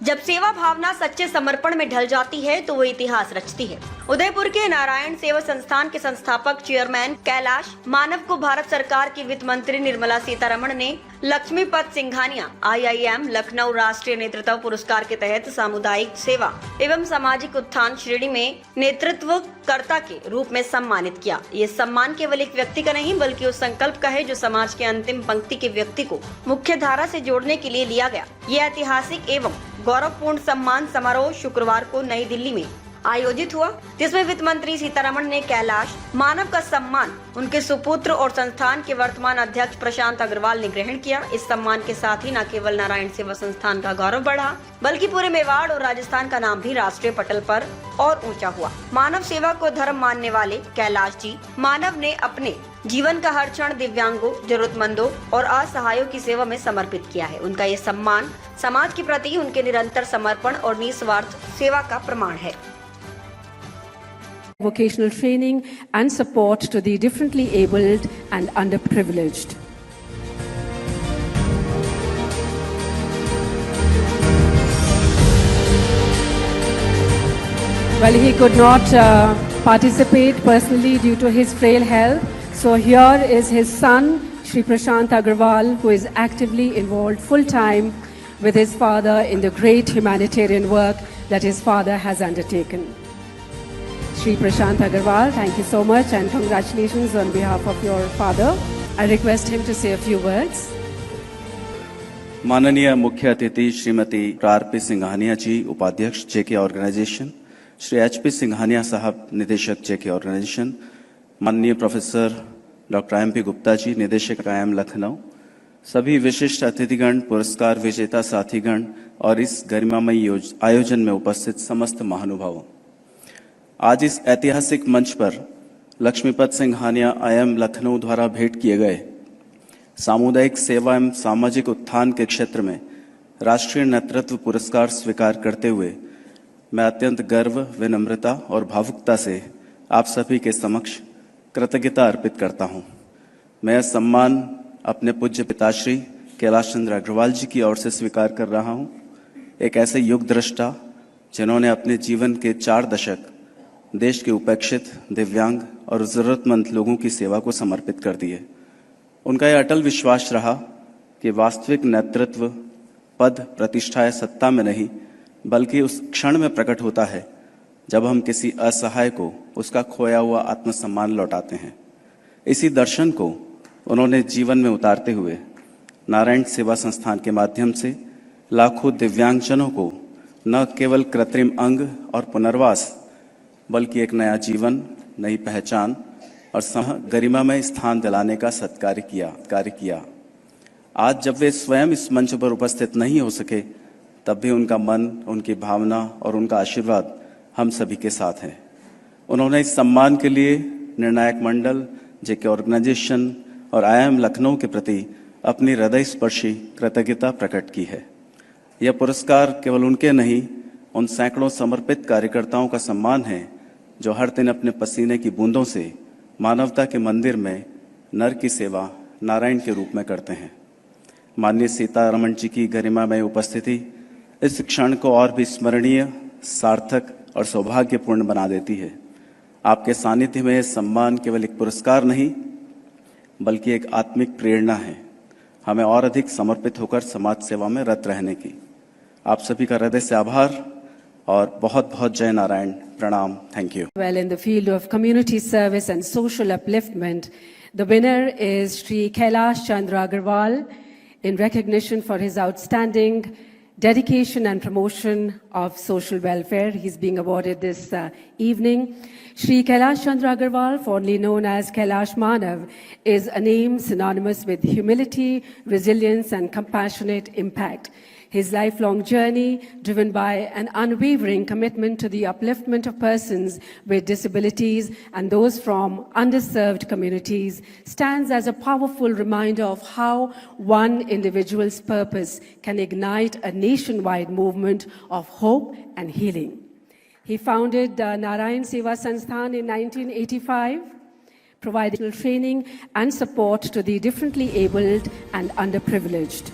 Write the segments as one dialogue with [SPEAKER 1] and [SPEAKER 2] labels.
[SPEAKER 1] जब सेवा भावना सच्चे समर्पण में ढल जाती है तो वो इतिहास रचती है। उदयपुर के नारायण सेवा संस्थान के संस्थापक चेयरमैन कैलाश मानव को भारत सरकार की वित्त मंत्री निर्मला सीतारमण ने लक्ष्मीपत सिंघानिया IIM लखनऊ राष्ट्रीय नेतृत्व पुरस्कार के तहत सामुदायिक सेवा एवं सामाजिक उत्थान श्रेणी में नेतृत्वकर्ता के रूप में सम्मानित किया। ये सम्मान केवल एक व्यक्ति का नहीं बल्कि उस संकल्प का है जो समाज के अंतिम पंक्ति के व्यक्ति को मुख्य धारा से जोड़ने के लिए लिया गया। ये ऐतिहासिक एवं गौरवपूर्ण सम्मान समारोह शुक्रवार को नई दिल्ली में आयोजित हुआ, जिसमें वित्त मंत्री सीतारमण ने कैलाश मानव का सम्मान उनके सुपुत्र और संस्थान के वर्तमान अध्यक्ष प्रशांत अग्रवाल ने ग्रहण किया। इस सम्मान के साथ ही न केवल नारायण सेवा संस्थान का गौरव बढ़ा बल्कि पूरे मेवाड़ और राजस्थान का नाम भी राष्ट्रीय पटल पर और ऊंचा हुआ। मानव सेवा को धर्म मानने वाले कैलाश जी मानव ने अपने जीवन का हर क्षण दिव्यांगों, जरूरतमंदों और असहायों की सेवा में समर्पित किया है। उनका ये सम्मान समाज के प्रति उनके निरंतर समर्पण और निस्वार्थ सेवा का प्रमाण है।
[SPEAKER 2] Vocational training and support to the differently abled and underprivileged. Well, he could not participate personally due to his frail health. So here is his son, Shri Prashant Agarwal, who is actively involved full-time with his father in the great humanitarian work that his father has undertaken. Shri Prashant Agarwal, thank you so much and congratulations on behalf of your father. I request him to say a few words.
[SPEAKER 3] माननीय मुख्य अतिथि Shrimati RP. Singhania जी, उपाध्यक्ष JK organisation, Shri H.P. Singhania साहब, निदेशक JK organisation, माननीय professor doctor M.P. Gupta ji, निदेशक IIM Lucknow, सभी विशिष्ट अतिथिगण, पुरस्कार विजेता साथीगण और इस गरिमामयी आयोजन में उपस्थित समस्त महानुभावों, आज इस ऐतिहासिक मंच पर लक्ष्मीपत सिंघानिया IIM लखनऊ द्वारा भेंट किए गए सामुदायिक सेवा एवं सामाजिक उत्थान के क्षेत्र में राष्ट्रीय नेतृत्व पुरस्कार स्वीकार करते हुए मैं अत्यंत गर्व, विनम्रता और भावुकता से आप सभी के समक्ष कृतज्ञता अर्पित करता हूं। मैं यह सम्मान अपने पूज्य पिताश्री कैलाश चंद्र अग्रवाल जी की ओर से स्वीकार कर रहा हूं, एक ऐसे युग दृष्टा जिन्होंने अपने जीवन के 4 दशक देश के उपेक्षित, दिव्यांग और जरूरतमंद लोगों की सेवा को समर्पित कर दिए। उनका यह अटल विश्वास रहा कि वास्तविक नेतृत्व पद, प्रतिष्ठा या सत्ता में नहीं बल्कि उस क्षण में प्रकट होता है जब हम किसी असहाय को उसका खोया हुआ आत्मसम्मान लौटाते हैं। इसी दर्शन को उन्होंने जीवन में उतारते हुए नारायण सेवा संस्थान के माध्यम से लाखों दिव्यांगजनों को न केवल कृत्रिम अंग और पुनर्वास बल्कि एक नया जीवन, नई पहचान और गरिमामय स्थान दिलाने का सत्कार किया। आज जब वे स्वयं इस मंच पर उपस्थित नहीं हो सके तब भी उनका मन, उनकी भावना और उनका आशीर्वाद हम सभी के साथ है। उन्होंने इस सम्मान के लिए निर्णायक मंडल, JK ऑर्गेनाइजेशन और IIM लखनऊ के प्रति अपनी हृदय स्पर्शी कृतज्ञता प्रकट की है। यह पुरस्कार केवल उनके नहीं, उन सैकड़ों समर्पित कार्यकर्ताओं का सम्मान है जो हर दिन अपने पसीने की बूंदों से मानवता के मंदिर में नर की सेवा नारायण के रूप में करते हैं। माननीय सीतारमण जी की गरिमामय उपस्थिति इस क्षण को और भी स्मरणीय, सार्थक और सौभाग्यपूर्ण बना देती है। आपके सानिध्य में सम्मान केवल एक पुरस्कार नहीं बल्कि एक आत्मिक प्रेरणा है, हमें और अधिक समर्पित होकर समाज सेवा में रत रहने की। आप सभी का हृदय से आभार और बहुत बहुत जय नारायण, प्रणाम, thank you.
[SPEAKER 2] Well, in the field of community service and social upliftment, the winner is Shri Kailash Chandra Agarwal in recognition for his outstanding dedication and promotion of social welfare. He's being awarded this evening. Shri Kailash Chandra Agarwal, fondly known as Kailash Manav, is a name synonymous with humility, resilience, and compassionate impact. His lifelong journey, driven by an unwavering commitment to the upliftment of persons with disabilities and those from underserved communities, stands as a powerful reminder of how one individual's purpose can ignite a nationwide movement of hope and healing. He founded Narayan Seva Sansthan in 1985, providing training and support to the differently abled and underprivileged.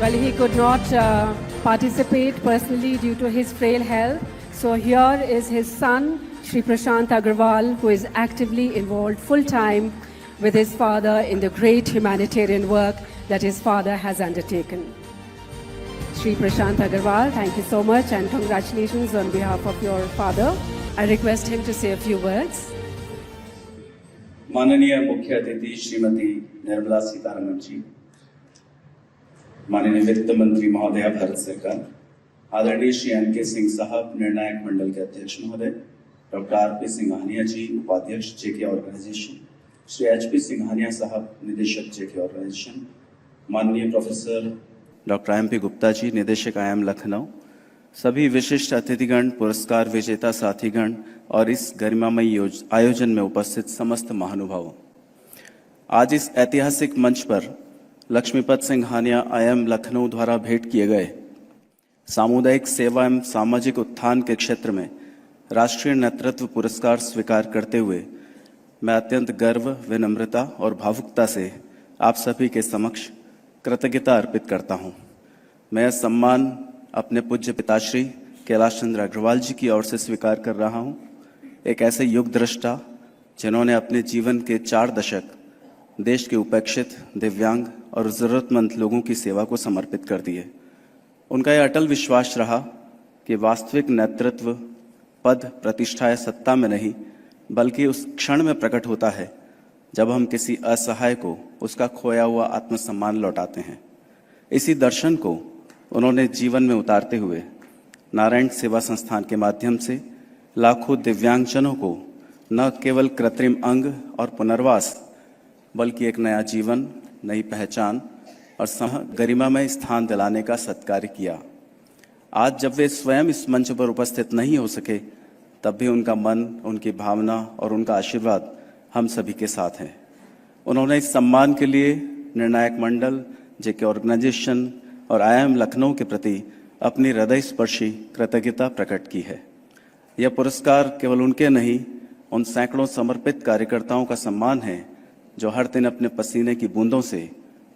[SPEAKER 2] Well, he could not participate personally due to his frail health. So here is his son, Shri Prashant Agarwal, who is actively involved full-time with his father in the great humanitarian work that his father has undertaken. Shri Prashant Agarwal, thank you so much and congratulations on behalf of your father. I request him to say a few words.
[SPEAKER 3] माननीय मुख्य अतिथि श्रीमती निर्मला सीतारमण जी, माननीय वित्त मंत्री महोदय भारत सरकार, आदरणीय Shri NK. Singh साहब निर्णायक मंडल के अध्यक्ष महोदय, डॉक्टर आर.पी. सिंघानिया जी उपाध्यक्ष जेके ऑर्गेनाइजेशन, श्री एच.पी. सिंघानिया साहब निदेशक जेके ऑर्गेनाइजेशन, माननीय professor doctor MP. Gupta ji निदेशक IIM लखनऊ, सभी विशिष्ट अतिथिगण, पुरस्कार विजेता साथीगण और इस गरिमामयी आयोजन में उपस्थित समस्त महानुभावों, आज इस ऐतिहासिक मंच पर लक्ष्मीपत सिंघानिया IIM लखनऊ द्वारा भेंट किए गए सामुदायिक सेवा एवं सामाजिक उत्थान के क्षेत्र में राष्ट्रीय नेतृत्व पुरस्कार स्वीकार करते हुए मैं अत्यंत गर्व, विनम्रता और भावुकता से आप सभी के समक्ष कृतज्ञता अर्पित करता हूं। मैं यह सम्मान अपने पूज्य पिताश्री कैलाश चंद्र अग्रवाल जी की ओर से स्वीकार कर रहा हूं, एक ऐसे युग दृष्टा जिन्होंने अपने जीवन के 4 दशक देश के उपेक्षित, दिव्यांग और जरूरतमंद लोगों की सेवा को समर्पित कर दिए। उनका यह अटल विश्वास रहा कि वास्तविक नेतृत्व पद, प्रतिष्ठा या सत्ता में नहीं, बल्कि उस क्षण में प्रकट होता है जब हम किसी असहाय को उसका खोया हुआ आत्मसम्मान लौटाते हैं। इसी दर्शन को उन्होंने जीवन में उतारते हुए नारायण सेवा संस्थान के माध्यम से लाखों दिव्यांगजनों को न केवल कृत्रिम अंग और पुनर्वास, बल्कि एक नया जीवन, नई पहचान और गरिमामय स्थान दिलाने का सत्कार्य किया। आज जब वे स्वयं इस मंच पर उपस्थित नहीं हो सके, तब भी उनका मन, उनकी भावना और उनका आशीर्वाद हम सभी के साथ हैं। उन्होंने इस सम्मान के लिए निर्णायक मंडल, जेके ऑर्गेनाइजेशन और IIM लखनऊ के प्रति अपनी हृदय स्पर्शी कृतज्ञता प्रकट की है। यह पुरस्कार केवल उनके नहीं, उन सैकड़ों समर्पित कार्यकर्ताओं का सम्मान है जो हर दिन अपने पसीने की बूंदों से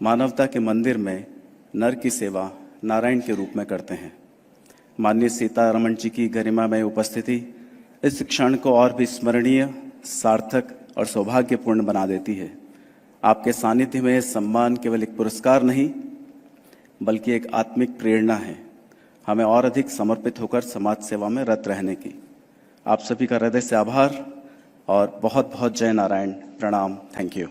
[SPEAKER 3] मानवता के मंदिर में नर की सेवा नारायण के रूप में करते हैं। माननीय सीतारमण जी की गरिमामय उपस्थिति इस क्षण को और भी स्मरणीय, सार्थक और सौभाग्यपूर्ण बना देती है। आपके सानिध्य में सम्मान केवल एक पुरस्कार नहीं, बल्कि एक आत्मिक प्रेरणा है, हमें और अधिक समर्पित होकर समाज सेवा में रत रहने की। आप सभी का हृदय से आभार और बहुत बहुत जय नारायण, प्रणाम, थैंक यू।